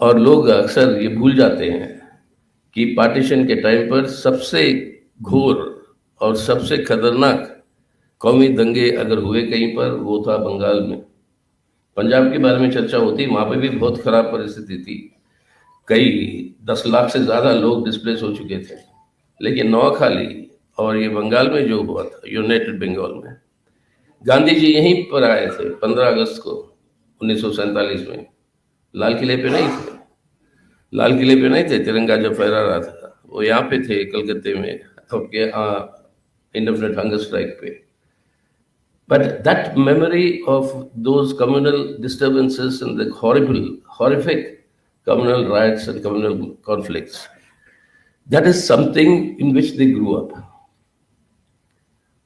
और लोग अक्सर ये भूल जाते हैं कि पार्टीशन के टाइम पर सबसे घोर और सबसे खतरनाक कौमी दंगे अगर हुए कहीं पर, वो था बंगाल में। पंजाब के बारे में चर्चा होती, वहां पर भी बहुत खराब परिस्थिति थी। कई 10 लाख से ज्यादा लोग डिस्प्लेस हो चुके थे। लेकिन नौखाली और ये बंगाल में जो हुआ था, यूनाइटेड बंगाल में, गांधी जी यहीं पर आए थे 15 अगस्त को 1947 में। लाल किले पे नहीं थे, लाल किले पे नहीं थे, तिरंगा जब फहरा रहा था वो यहाँ पे थे कलकत्ते में, आपके इंडेफिनिट हंगर स्ट्राइक पे। But that memory of those communal disturbances and the horrific communal riots and communal conflicts, that is something in which they grew up.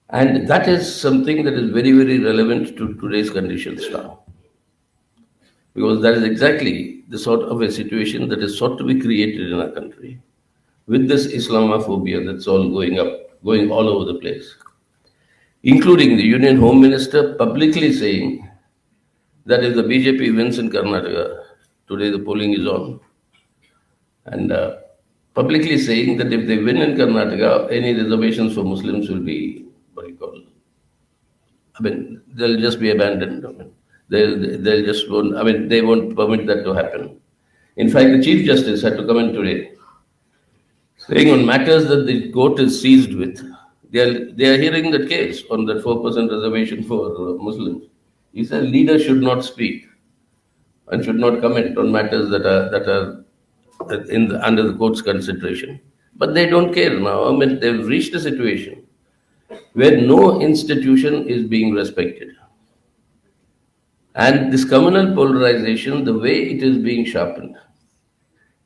And that is something that is very, very relevant to today's conditions now. Because that is exactly the sort of a situation that is sought to be created in our country with this Islamophobia that's all going all over the place, including the Union Home Minister publicly saying that if the BJP wins in Karnataka, today the polling is on, and publicly saying that if they win in Karnataka, any reservations for Muslims will be, what do you call, I mean, they'll just be abandoned. I mean, they'll just won't, I mean, they won't permit that to happen. In fact, the Chief Justice had to come in today, saying on matters that the court is seized with. They are hearing that case on that 4% reservation for Muslims. He said leaders should not speak and should not comment on matters that are under the court's consideration. But they don't care now. I mean, they've reached a situation where no institution is being respected. And this communal polarization, the way it is being sharpened,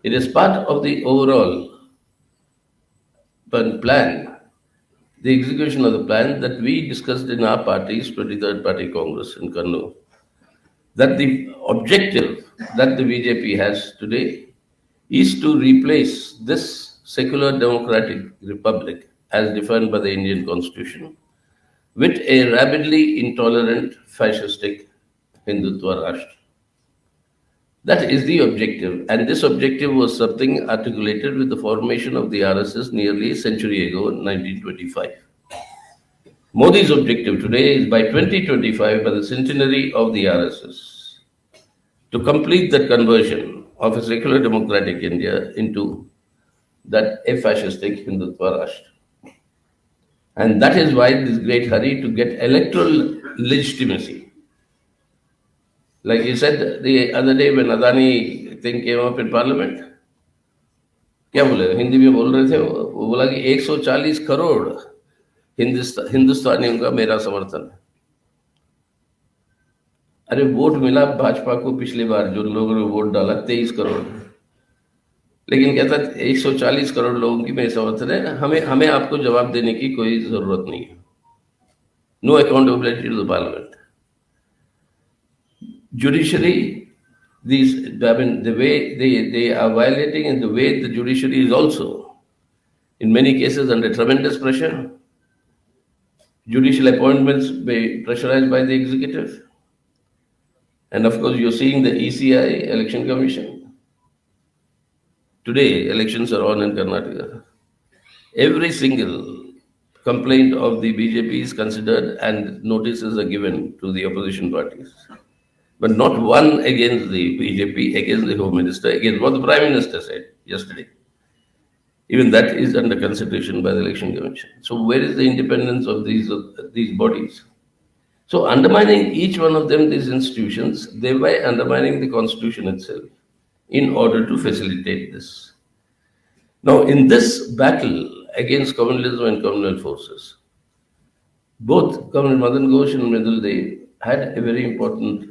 it is part of the overall plan, the execution of the plan that we discussed in our party's 23rd Party Congress in Kannur, that the objective that the BJP has today is to replace this secular democratic republic as defined by the Indian Constitution with a rabidly intolerant fascistic Hindutva Rashtra. That is the objective, and this objective was something articulated with the formation of the RSS nearly a century ago in 1925. Modi's objective today is by 2025, by the centenary of the RSS, to complete that conversion of a secular democratic India into that a fascistic Hindutva Rashtra. And that is why this great hurry to get electoral legitimacy. Like you said the other day when Adani thing came up in parliament, क्या बोले, हिंदी में बोल रहे थे वो बोला कि 140 करोड़ हिंदुस्तानियों का मेरा समर्थन है। अरे वोट मिला भाजपा को पिछली बार, जो लोगों ने वोट डाला 23 करोड़, लेकिन कहता 140 करोड़ लोगों की मेरे समर्थन है, हमें आपको जवाब देने की कोई जरूरत नहीं है। No accountability to the parliament. Judiciary, the way they are violating, and the way the judiciary is also, in many cases, under tremendous pressure. Judicial appointments pressurized by the executive. And of course, you're seeing the ECI, Election Commission. Today, elections are on in Karnataka. Every single complaint of the BJP is considered and notices are given to the opposition parties. But not one against the BJP, against the Home Minister, against what the Prime Minister said yesterday. Even that is under consideration by the Election Commission. So where is the independence of these bodies? So undermining each one of them, these institutions, thereby undermining the Constitution itself in order to facilitate this. Now, in this battle against communalism and communal forces, both Comrade Madan Ghosh and Mridul Dev had a very important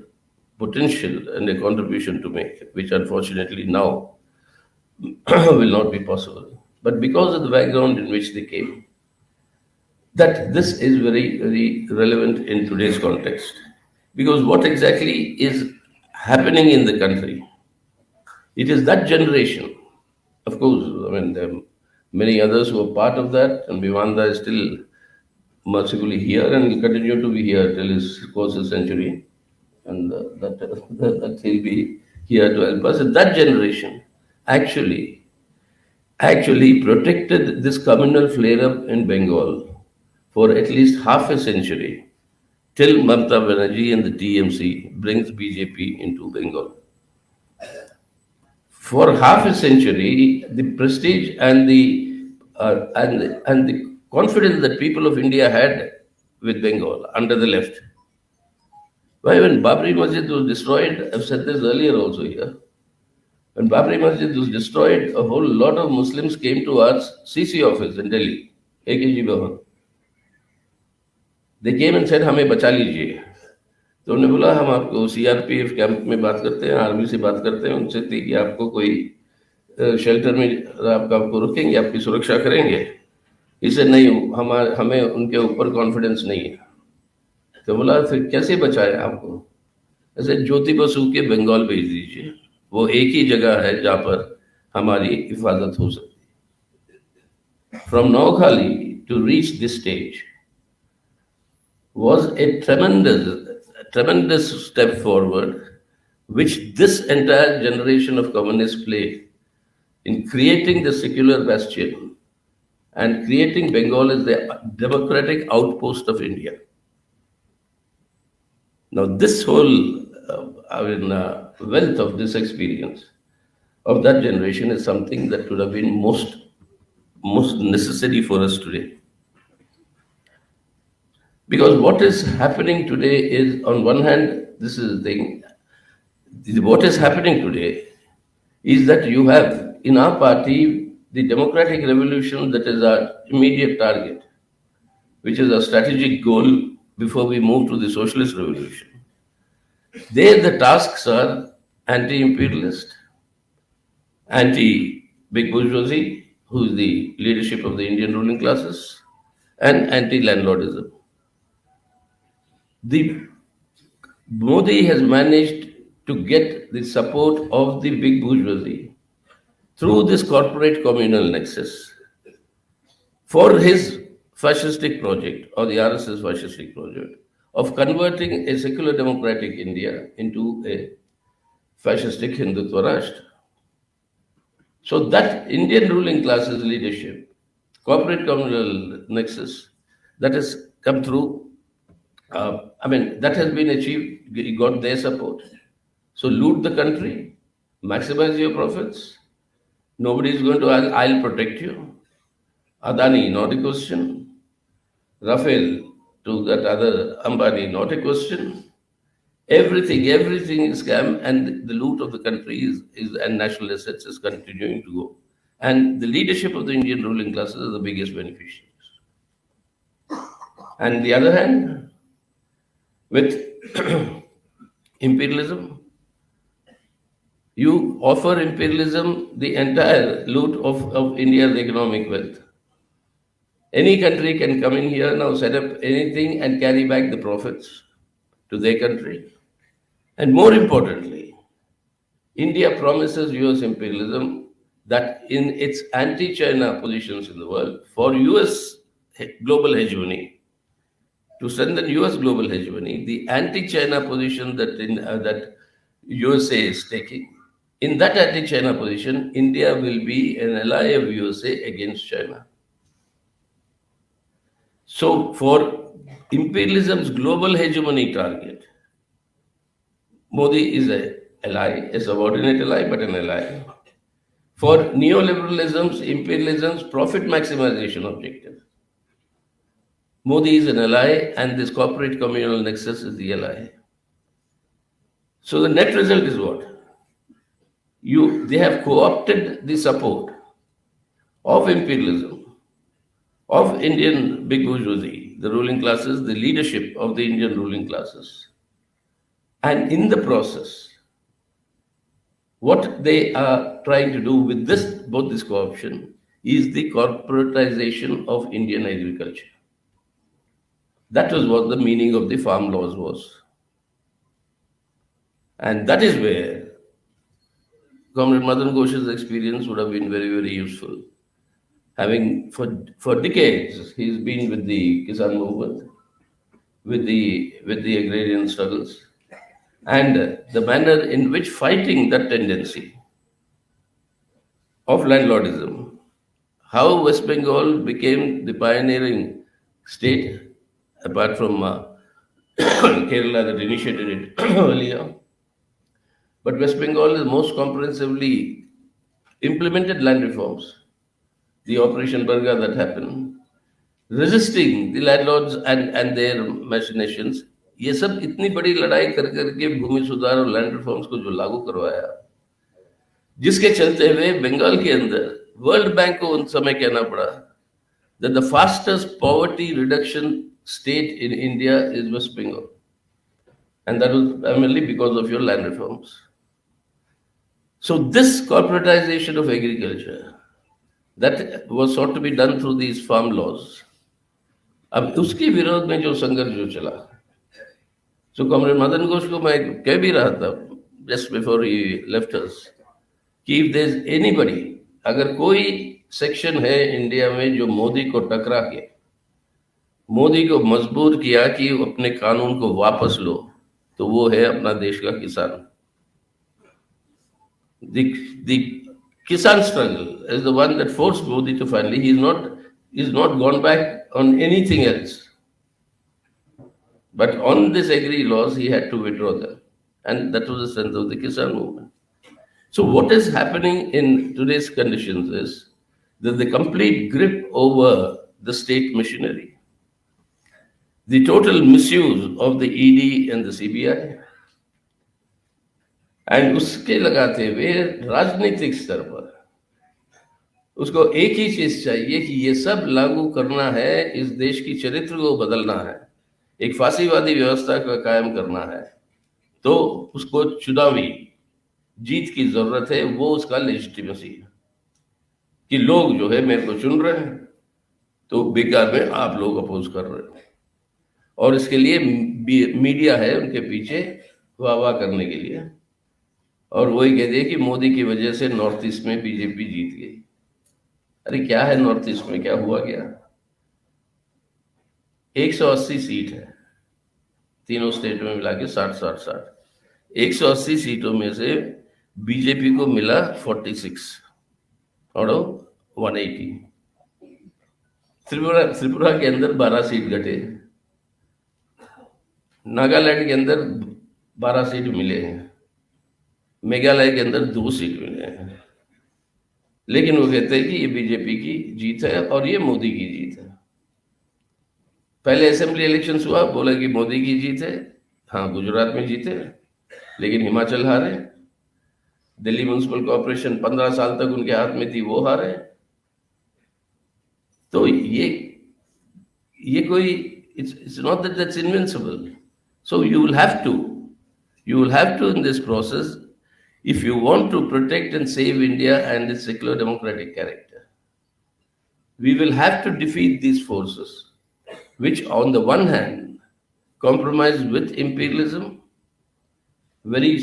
potential and a contribution to make, which unfortunately now will not be possible. But because of the background in which they came, that this is very, very relevant in today's context. Because what exactly is happening in the country, it is that generation. Of course, I mean, there are many others who are part of that, and Vivanda is still mercifully here and will continue to be here till his course is century. And that here to help us. And that generation actually actually protected this communal flare-up in Bengal for at least half a century till Mamata Banerjee and the TMC brings BJP into Bengal. For half a century, the prestige and the confidence that people of India had with Bengal under the left. Why when Babri Masjid was destroyed, I've said this earlier also here. When Babri Masjid was destroyed, a whole lot of Muslims came to our CC office in Delhi, AKG Bhavan. They came and said, हमें बचा लीजिए. तो उन्होंने बोला हम आपको CRPF camp में बात करते हैं, आर्मी से बात करते हैं, उनसे थी कि आपको कोई शेल्टर में आपको रुकेंगे, आपकी सुरक्षा करेंगे. इसे नहीं, हमें उनके ऊपर कॉन्फिडेंस नहीं है. तो बोला फिर कैसे बचाए आपको? ऐसे ज्योति बसु के बंगाल भेज दीजिए, वो एक ही जगह है जहां पर हमारी हिफाजत हो सकती है. From Noakhali to this stage was a tremendous step forward, which this entire generation of communists played in creating the secular bastion and creating Bengal as the democratic outpost of India. Now, this whole wealth of this experience of that generation is something that would have been most necessary for us today. Because what is happening today is, on one hand, this is the thing. What is happening today is that you have in our party the democratic revolution that is our immediate target, which is our strategic goal before we move to the socialist revolution. There, the tasks are anti-imperialist, anti-big bourgeoisie, who is the leadership of the Indian ruling classes, and anti-landlordism. The Modi has managed to get the support of the big bourgeoisie through this corporate communal nexus for his fascistic project, or the RSS fascistic project, of converting a secular democratic India into a fascistic Hindutva Rashtra. So that Indian ruling class's leadership, corporate communal nexus, that has come through. That has been achieved, you got their support. So loot the country, maximize your profits. Nobody is going to ask, I'll protect you. Adani, not a question. Rafael to that other Ambani, not a question. Everything is scam, and the loot of the country and national assets is continuing to go. And the leadership of the Indian ruling classes are the biggest beneficiaries. And on the other hand, with imperialism, you offer imperialism the entire loot of India's economic wealth. Any country can come in here now, set up anything and carry back the profits to their country. And more importantly, India promises US imperialism that in its anti-China positions in the world, for US global hegemony, to strengthen US global hegemony, the anti-China position that USA is taking, in that anti-China position, India will be an ally of USA against China. So for imperialism's global hegemony target, Modi is an ally, a subordinate ally, but an ally. For neoliberalism's, imperialism's profit maximization objective, Modi is an ally, and this corporate communal nexus is the ally. So the net result is what? They have co-opted the support of imperialism, of Indian big bourgeoisie, the ruling classes, the leadership of the Indian ruling classes. And in the process, what they are trying to do with both this co-option is the corporatization of Indian agriculture. That was what the meaning of the farm laws was. And that is where Comrade Madan Ghosh's experience would have been very, very useful. Having, for decades, he's been with the Kisan movement, with the agrarian struggles. and the manner in which fighting that tendency of landlordism, how West Bengal became the pioneering state, apart from Kerala that initiated it earlier. But West Bengal is most comprehensively implemented land reforms. The Operation Burga that happened, resisting the landlords and their machinations, ये सब इतनी बड़ी लड़ाई कर करके भूमि सुधार और land reforms को जो लागू करवाया, जिसके चलते हुए बंगाल के अंदर वर्ल्ड बैंक को उन समय कहना पड़ा that the fastest poverty reduction state in India is West Bengal. And that was primarily because of your land reforms. So this corporatization of agriculture, that was sought to be done through these farm laws. अब उसके विरोध में जो संघर्ष जो चला, so comrade Madan Ghosh को मैं कह भी रहा था just before he left us, कि if there's anybody, अगर कोई सेक्शन है इंडिया में जो मोदी को टकरा के मोदी को मजबूर किया कि अपने कानून को वापस लो, तो वो है अपना देश का किसान. The Kisan struggle is the one that forced Modi to finally, he's not gone back on anything else. But on this agri laws, he had to withdraw them. And that was the strength of the Kisan movement. So what is happening in today's conditions is that the complete grip over the state machinery, the total misuse of the ED and the CBI, and उसके लगाते हुए राजनीतिक स्तर पर उसको एक ही चीज चाहिए कि ये सब लागू करना है, इस देश की चरित्र को बदलना है, एक फांसीवादी व्यवस्था का कायम करना है, तो उसको चुनावी जीत की जरूरत है. वो उसका लेजिटिमेसी है कि लोग जो है मेरे को चुन रहे हैं, तो बेकार में आप लोग अपोज कर रहे हो, और इसके लिए मीडिया है उनके पीछे वाह वाह करने के लिए, और वही कह दिए कि मोदी की वजह से नॉर्थ ईस्ट में बीजेपी जीत गई. अरे क्या है नॉर्थ ईस्ट में, क्या हुआ क्या? 180 सीट है तीनों स्टेट में मिला के 60-60-60. 180 सीटों में से बीजेपी को मिला 46 और 180. त्रिपुरा के अंदर 12 सीट घटे, नागालैंड के अंदर 12 सीट मिले हैं, मेघालय के अंदर 2 सीट मिले हैं. लेकिन वो कहते हैं कि ये बीजेपी की जीत है और ये मोदी की जीत है. पहले असेंबली इलेक्शंस हुआ, बोला कि मोदी की जीत है. हाँ, गुजरात में जीते, लेकिन हिमाचल हारे. दिल्ली म्युनिसिपल कॉर्पोरेशन 15 साल तक उनके हाथ में थी, वो हारे. तो ये कोई, it's not that that's invincible. So you will have to in this process, if you want to protect and save India and its secular democratic character, we will have to defeat these forces, which on the one hand compromise with imperialism very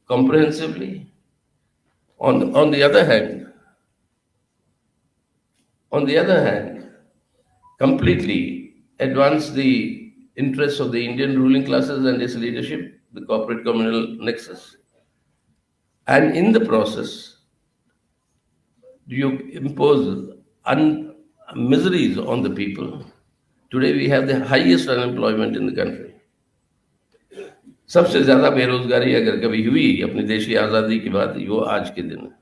comprehensively, on the other hand, completely advance the interests of the Indian ruling classes and its leadership, the corporate communal nexus. And in the process, you impose miseries on the people. Today we have the highest unemployment in the country. सबसे ज्यादा बेरोजगारी अगर कभी हुई अपने देश की आजादी के बाद, वो आज के दिन है.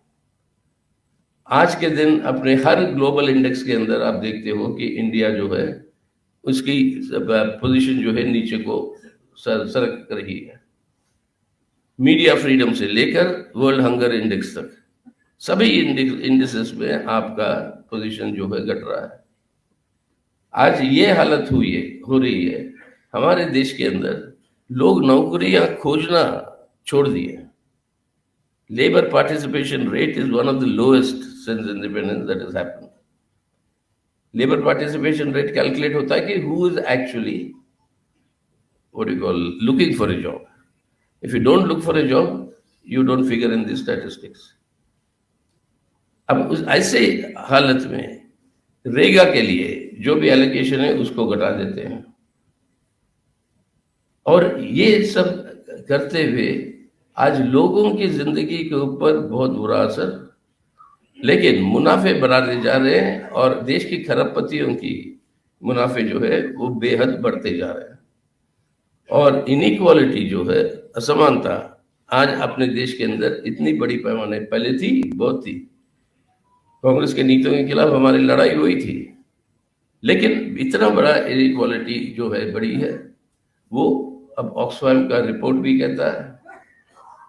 आज के दिन अपने हर ग्लोबल इंडेक्स के अंदर आप देखते हो कि इंडिया जो है उसकी पोजीशन जो है नीचे को सरक रही है. मीडिया फ्रीडम से लेकर वर्ल्ड हंगर इंडेक्स तक सभी इंडेक्सेस में आपका पोजीशन जो है घट रहा है. आज ये हालत हो रही है हमारे देश के अंदर, लोग नौकरियां खोजना छोड़ दिए. Labour participation rate is one of the lowest since independence that has happened. Labour participation rate calculate होता है कि who is actually what you call looking for a job. If you don't look for a job, you don't figure in these statistics. अब ऐसे हालत में रेगा के लिए जो भी एलोकेशन है उसको घटा देते हैं, और ये सब करते हुए आज लोगों की जिंदगी के ऊपर बहुत बुरा असर, लेकिन मुनाफे बढ़ाते जा रहे हैं और देश की खरबपतियों की मुनाफे जो है वो बेहद बढ़ते जा रहे हैं। और इनइक्वालिटी जो है, असमानता, आज अपने देश के अंदर इतनी बड़ी पैमाने पहले थी, बहुत थी, कांग्रेस के नीतियों के खिलाफ हमारी लड़ाई हुई थी, लेकिन इतना बड़ा इनइक्वालिटी जो है बड़ी है, वो अब ऑक्सफैम का रिपोर्ट भी कहता है।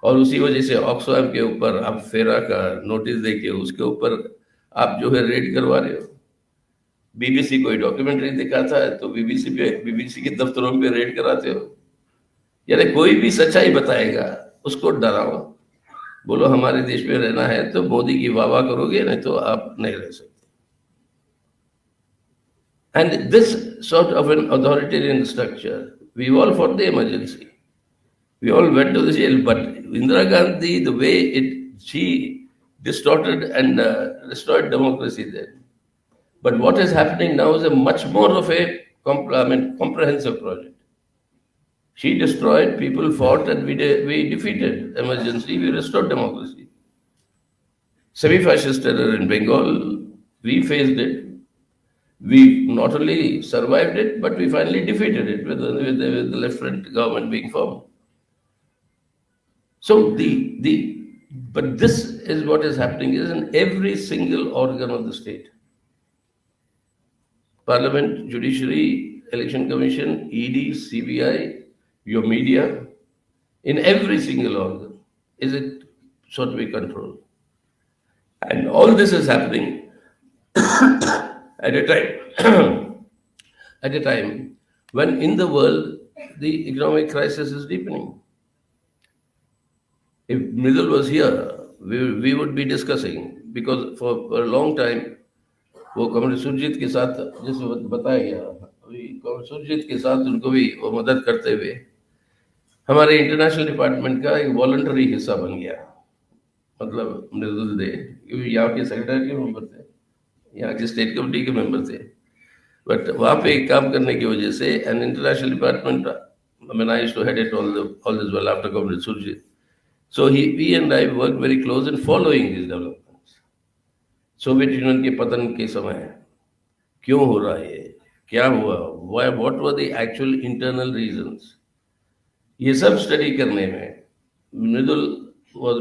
और उसी वजह से ऑक्सफैम के ऊपर आप फेरा का नोटिस देके उसके ऊपर आप जो है रेड करवा रहे हो। बीबीसी कोई डॉक्यूमेंट्री दिखाता है तो बीबीसी के दफ्तरों पे रेड कराते हो। यानी कोई भी सच्चाई बताएगा उसको डराओ, बोलो हमारे देश में रहना है तो मोदी की वाह वाह करोगे, नहीं तो आप नहीं रह सकते। And this sort of an authoritarian structure, we all fought the emergency. We all went to the jail, but Indira Gandhi, the way she distorted and destroyed democracy then. But what is happening now is a much more of a comprehensive project. She destroyed, people fought, and we defeated emergency, we restored democracy. Semi-fascist terror in Bengal, we faced it. We not only survived it, but we finally defeated it with the left front government being formed. So but this is what is happening is in every single organ of the state. Parliament, Judiciary, Election Commission, ED, CBI, your media, in every single organ is it sought to be controlled. And all this is happening at a time at a time when in the world the economic crisis is deepening. If Mridul was here, we would be discussing, because for a long time वो कमर सुरजीत के साथ जैसे बताया गया, अभी कमर सुरजीत के साथ उनको भी वो मदद करते हुए हमारे इंटरनेशनल डिपार्टमेंट का एक वॉलंटरी हिस्सा बन गया। मतलब मृदुल दे, क्योंकि यहाँ के सेक्रेटरी के मेंबर थे, यहाँ के स्टेट कमेटी के मेंबर थे, बट वहाँ पे काम करने की वजह से an international department, I mean, I used to head it all this well after Comrade Surjit. So we and I worked very close in following these developments. Soviet union के पतन के समय क्यों हो रहा है, क्या हुआ, what were the actual internal reasons, ये सब स्टडी करने में मृदुल was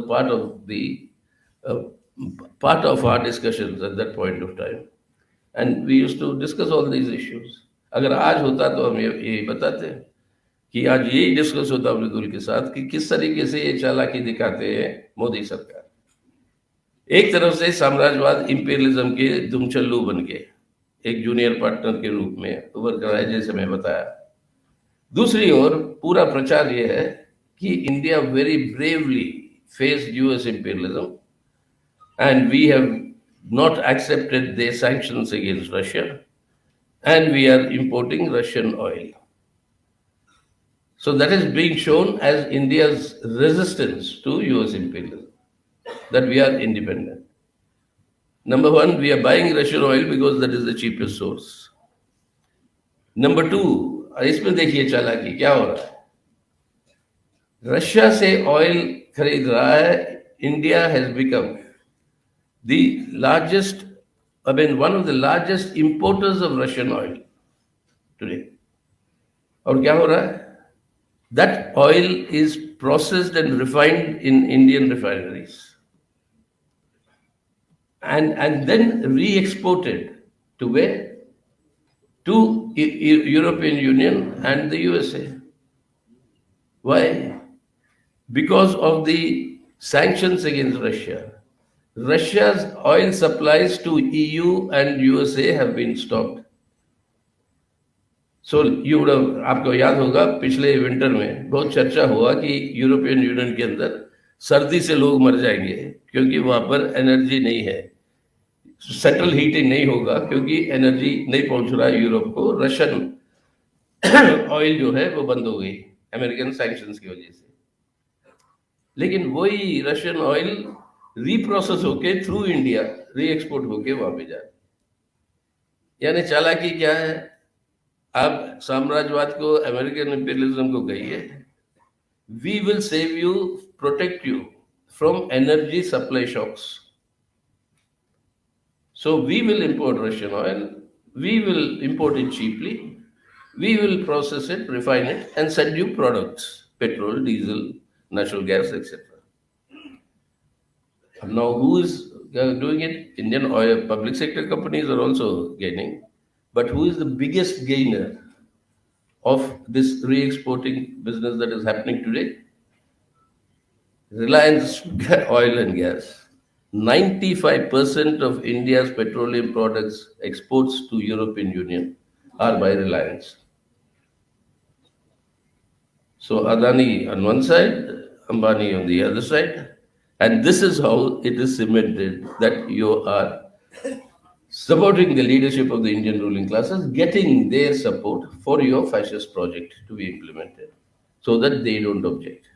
part of our discussions at that point of time, and we used to discuss all these issues. अगर आज होता तो हम ये बताते कि आज यही डिस्कस होता मृदुल के साथ कि किस तरीके से ये चालाकी दिखाते हैं मोदी सरकार। एक तरफ से साम्राज्यवाद इंपीरियलिज्म के दुमचल्लू बन के एक जूनियर पार्टनर के रूप में उभर कर आए, जैसे मैं बताया। दूसरी ओर पूरा प्रचार यह है कि India very bravely faced US imperialism and we have not accepted their sanctions against Russia, and we are importing Russian oil. So that is being shown as India's resistance to US imperialism, that we are independent. Number one, we are buying Russian oil because that is the cheapest source. Number two, इसमें देखिए चालाकी क्या हो रहा है, Russia से oil खरीद रहा है, India has become the largest, one of the largest importers of Russian oil today. और क्या हो रहा है? That oil is processed and refined in Indian refineries and then re-exported to where? To European Union and the USA. Why? Because of the sanctions against Russia. Russia's oil supplies to EU and USA have been stopped. So you would have, आपको याद होगा पिछले winter में बहुत चर्चा हुआ कि European union के अंदर सर्दी से लोग मर जाएंगे क्योंकि वहां पर एनर्जी नहीं है, सेंट्रल हीटिंग नहीं होगा क्योंकि एनर्जी नहीं पहुंच रहा है यूरोप को, रशियन ऑयल जो है वो बंद हो गई अमेरिकन सैंक्शंस की वजह से। लेकिन वही रशियन ऑयल रीप्रोसेस होके थ्रू इंडिया री एक्सपोर्ट होके वहां पे जाए। यानी चालाकी क्या है, आप साम्राज्यवाद को, अमेरिकन इंपीरियलिज्म को कहिए, We will save you, protect you from energy supply shocks. So we will import Russian oil, we will import it cheaply, we will process it, refine it, and send you products petrol, diesel, natural gas, etc. Now, who is doing it? Indian oil public sector companies are also gaining. But who is the biggest gainer of this re exporting business that is happening today? Reliance Oil and Gas. 95% of India's petroleum products exports to European Union are by Reliance. So Adani on one side, Ambani on the other side. And this is how it is cemented that you are supporting the leadership of the Indian ruling classes, getting their support for your fascist project to be implemented so that they don't object.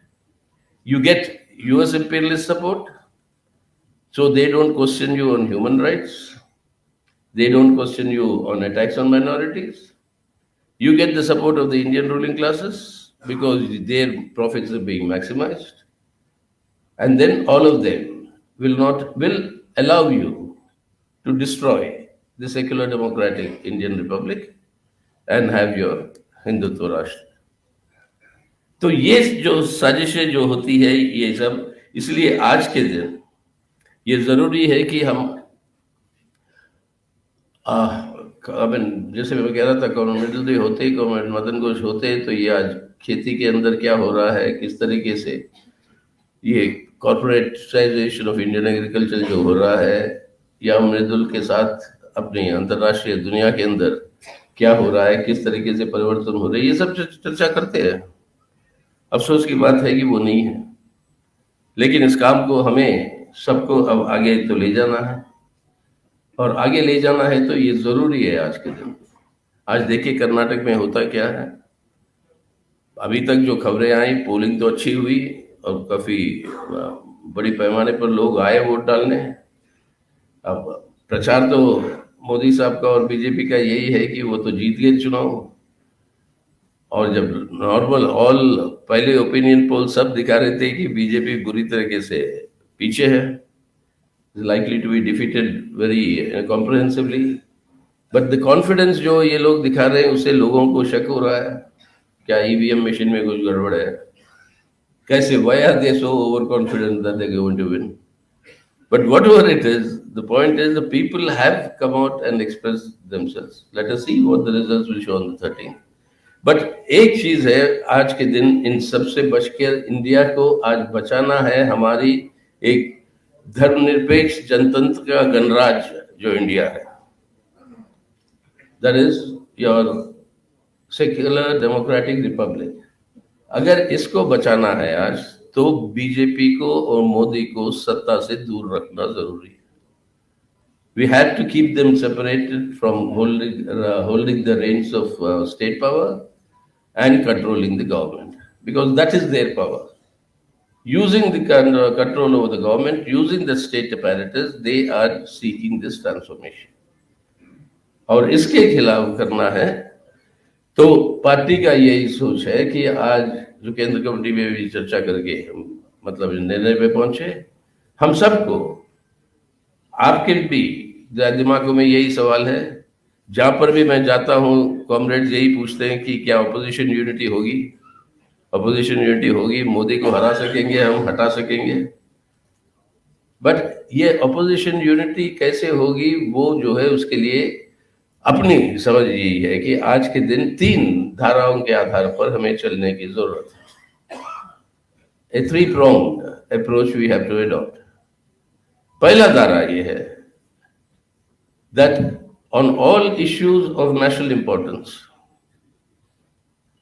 You get US imperialist support, so they don't question you on human rights, they don't question you on attacks on minorities. You get the support of the Indian ruling classes because their profits are being maximized. And then all of them will allow you to destroy the secular democratic Indian Republic and have your Hindutva राष्ट्र. तो ये जो साजिशें जो होती है ये सब, इसलिए आज के दिन ये जरूरी है कि हम जैसे मैं कह रहा था कम्युनिटी डे होते मदन घोष होते तो ये आज खेती के अंदर क्या हो रहा है, किस तरीके से ये कॉर्पोरेटाइजेशन ऑफ इंडियन एग्रीकल्चर जो हो रहा है, या मृदुल के साथ अपनी अंतर्राष्ट्रीय दुनिया के अंदर क्या हो रहा है, किस तरीके से परिवर्तन हो रहे हैं, ये सब चर्चा करते हैं. अफसोस की बात है कि वो नहीं है, लेकिन इस काम को हमें सबको अब आगे तो ले जाना है, और आगे ले जाना है तो ये जरूरी है आज के दिन. आज देखिए कर्नाटक में होता क्या है. अभी तक जो खबरें आई, पोलिंग तो अच्छी हुई और काफी बड़ी पैमाने पर लोग आए वोट डालने. अब प्रचार तो मोदी साहब का और बीजेपी का यही है कि वो तो जीत गए चुनाव, और जब नॉर्मल ऑल पहले ओपिनियन पोल सब दिखा रहे थे कि बीजेपी बुरी तरीके से पीछे है, likely to be defeated very comprehensively. But the confidence जो ये लोग दिखा रहे हैं उससे लोगों को शक हो रहा है क्या ईवीएम मशीन में कुछ गड़बड़ है. कैसे why are they so overconfident that they're going to win? But whatever it is, the point is the people have come out and expressed themselves. Let us see what the results will show on the 13th. But एक चीज है, आज के दिन इन सबसे बचकर India को आज बचाना है. हमारी एक धर्मनिरपेक्ष जनतंत्र का गणराज्य जो इंडिया है, that is your secular democratic Republic. अगर इसको बचाना है आज, तो बीजेपी को और मोदी को सत्ता से दूर रखना जरूरी है. We have to keep them separated from holding the reins of state power and controlling the government, because that is their power. Using the control over the government, using the state apparatus, they are seeking this transformation. और इसके खिलाफ करना है तो party का यही सोच है कि आज जो केंद्र कमेटी में भी चर्चा करके हम मतलब निर्णय पे पहुंचे. हम सबको, आपके भी दिमागों में यही सवाल है. जहां पर भी मैं जाता हूं, कॉमरेड्स यही पूछते हैं कि क्या ऑपोजिशन यूनिटी होगी. ऑपोजिशन यूनिटी होगी, मोदी को हरा सकेंगे, हम हटा सकेंगे. बट ये ऑपोजिशन यूनिटी कैसे होगी, वो जो है उसके लिए अपनी समझ यही है कि आज के दिन 3 धाराओं के आधार पर हमें चलने की जरूरत है. A 3-pronged approach we have to adopt. पहला धारा ये है that on all issues of national importance,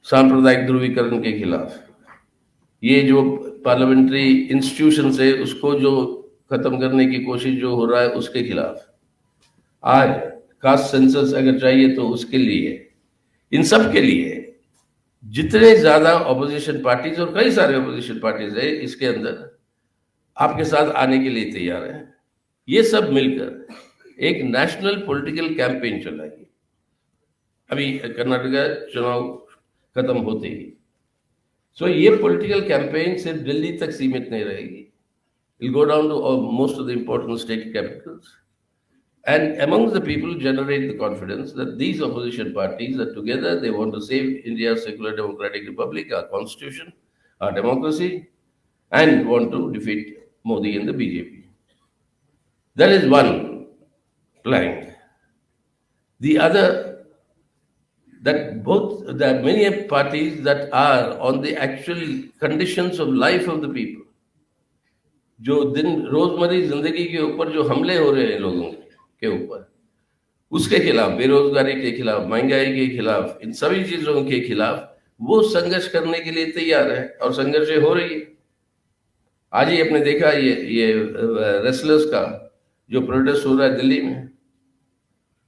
सांप्रदायिक ध्रुवीकरण के खिलाफ, ये जो पार्लियामेंट्री इंस्टीट्यूशन है उसको जो खत्म करने की कोशिश जो हो रहा है उसके खिलाफ, आज कास्ट सेंसस अगर चाहिए तो उसके लिए, इन सब के लिए जितने ज्यादा ऑपोजिशन पार्टीज, और कई सारे ऑपोजिशन पार्टीज है इसके अंदर, आपके साथ आने के लिए तैयार है. ये सब मिलकर एक नेशनल पॉलिटिकल कैंपेन चलाएगी. अभी कर्नाटक चुनाव खत्म होते ही, So ये political campaign सिर्फ दिल्ली तक सीमित नहीं रहेगी. It'll go down to most of the important state capitals. And amongst the people generate the confidence that these opposition parties are together, they want to save India's secular democratic republic, our constitution, our democracy, and want to defeat Modi and the BJP. That is one plank. The other, that both there are many parties that are on the actual conditions of life of the people. जो दिन रोजमर्री जिंदगी के ऊपर जो हमले हो रहे हैं लोगों के ऊपर, उसके खिलाफ, बेरोजगारी के खिलाफ, महंगाई के खिलाफ, इन सभी चीजों के खिलाफ वो संघर्ष करने के लिए तैयार है और संघर्ष हो रही है. आज ही आपने देखा ये रेसलर्स का जो प्रोटेस्ट हो रहा है दिल्ली में,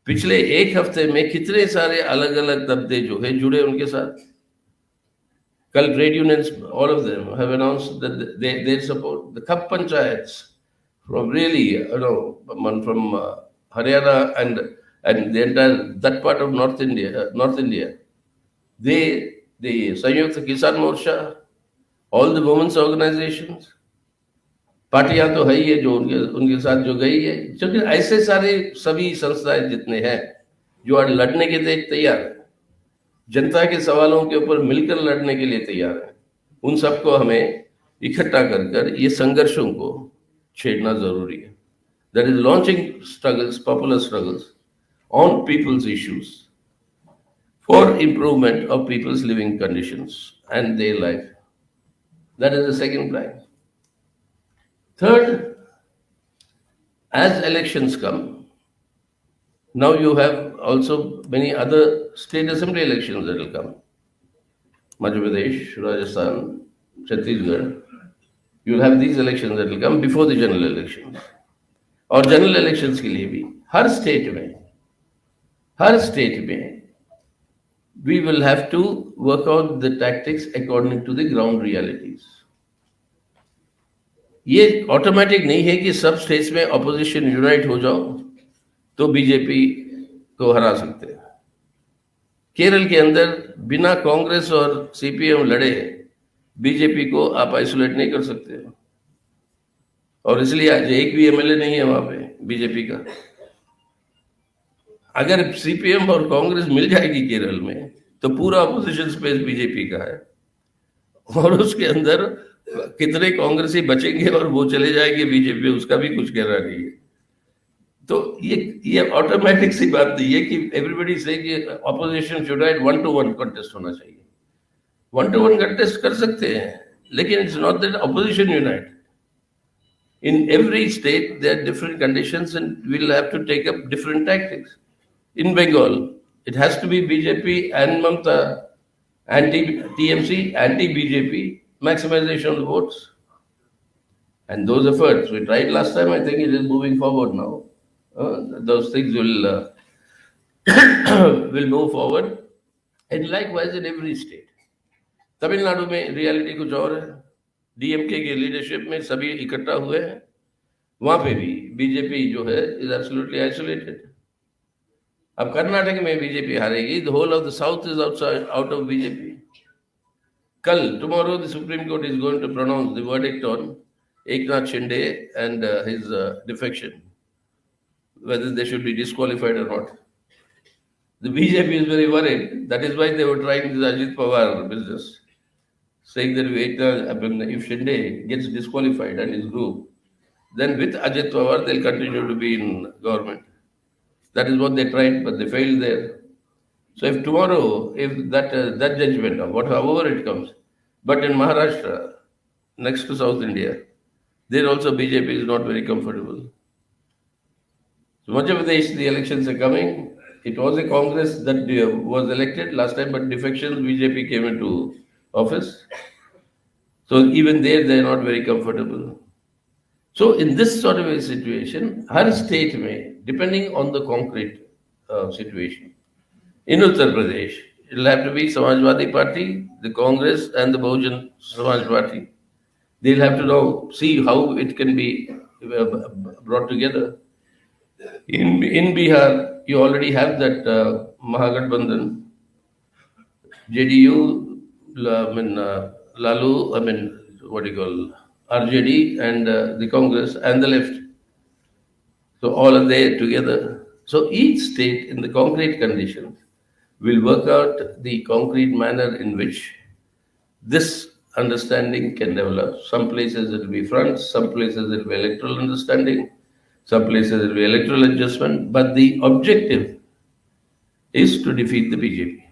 पिछले एक हफ्ते में कितने सारे अलग अलग तबके जो है जुड़े उनके साथ. कल trade unions, all of them have announced that they support the khap panchayats from really from Haryana and the entire that part of North India, the Sanyukta Kisan Morcha, all the women's organizations, पार्टियां तो है ही है जो उनके साथ जो गई है. क्योंकि ऐसे सारे सभी संस्थाएं जितने हैं जो आज लड़ने के लिए तैयार है, जनता के सवालों के ऊपर मिलकर लड़ने के लिए तैयार है, उन सबको हमें इकट्ठा कर ये संघर्षों को छेड़ना जरूरी है. That is launching struggles, popular struggles on people's issues for improvement of people's living conditions and their life. That is the second plan. Third, as elections come, now you have also many other state assembly elections that will come. Madhya Pradesh, Rajasthan, Chhattisgarh. You will have these elections that will come before the general elections. और general elections के लिए भी हर state में we will have to work out the tactics according to the ground realities. ये automatic नहीं है कि सब स्टेट्स में ऑपोजिशन यूनाइट हो जाओ तो बीजेपी को हरा सकते हैं. केरल के अंदर बिना कांग्रेस और सीपीएम लड़े बीजेपी को आप आइसोलेट नहीं कर सकते. और इसलिए आज एक भी एमएलए नहीं है वहां पे बीजेपी का. अगर सीपीएम और कांग्रेस मिल जाएगी केरल में तो पूरा अपोजिशन स्पेस बीजेपी का है, और उसके अंदर कितने कांग्रेसी बचेंगे और वो चले जाएंगे बीजेपी, उसका भी कुछ कहना नहीं है. तो ये ऑटोमेटिक सी बात नहीं है कि एवरीबडी से कि opposition should write 1-to-1 contest होना चाहिए. 1-to-1 कंटेस्ट कर सकते हैं, लेकिन it's not that opposition unite. In every state, there are different conditions and we'll have to take up different tactics. In Bengal, it has to be BJP and Mamata, anti-TMC, anti-BJP, maximization of the votes. And those efforts, we tried last time, I think it is moving forward now. Those things will will move forward. And likewise in every state. Tamil Nadu में reality कुछ और है. DMK के leadership में सभी इकट्ठा हुए हैं, वहां पे भी बीजेपी जो है इज एब्सोल्युटली आइसोलेटेड. अब कर्नाटक में बीजेपी हारेगी, the whole of the south is out of BJP. कल tomorrow the supreme court is going to pronounce the verdict on Eknath Shinde and his defection, whether they should be disqualified or not. The BJP is very worried. That is why they were trying this Ajit Pawar business, saying that if Shinde gets disqualified and his group, then with Ajit Pawar they'll continue to be in government. That is what they tried, but they failed there. So if tomorrow, if that judgment, however it comes, but in Maharashtra, next to South India, there also BJP is not very comfortable. So Madhya Pradesh, the elections are coming. It was a Congress that was elected last time, but defections BJP came into office. So even there, they are not very comfortable. So in this sort of a situation, her state may, depending on the concrete situation, in Uttar Pradesh, it will have to be Samajwadi Party, the Congress, and the Bahujan Samaj Party. They'll have to now see how it can be brought together. In Bihar, you already have that Mahagathbandhan, JDU, Lalu, I mean, what do you call RJD and the Congress and the left. So all are there together. So each state in the concrete conditions will work out the concrete manner in which this understanding can develop. Some places it will be front, some places it will be electoral understanding, some places it will be electoral adjustment. But the objective is to defeat the BJP.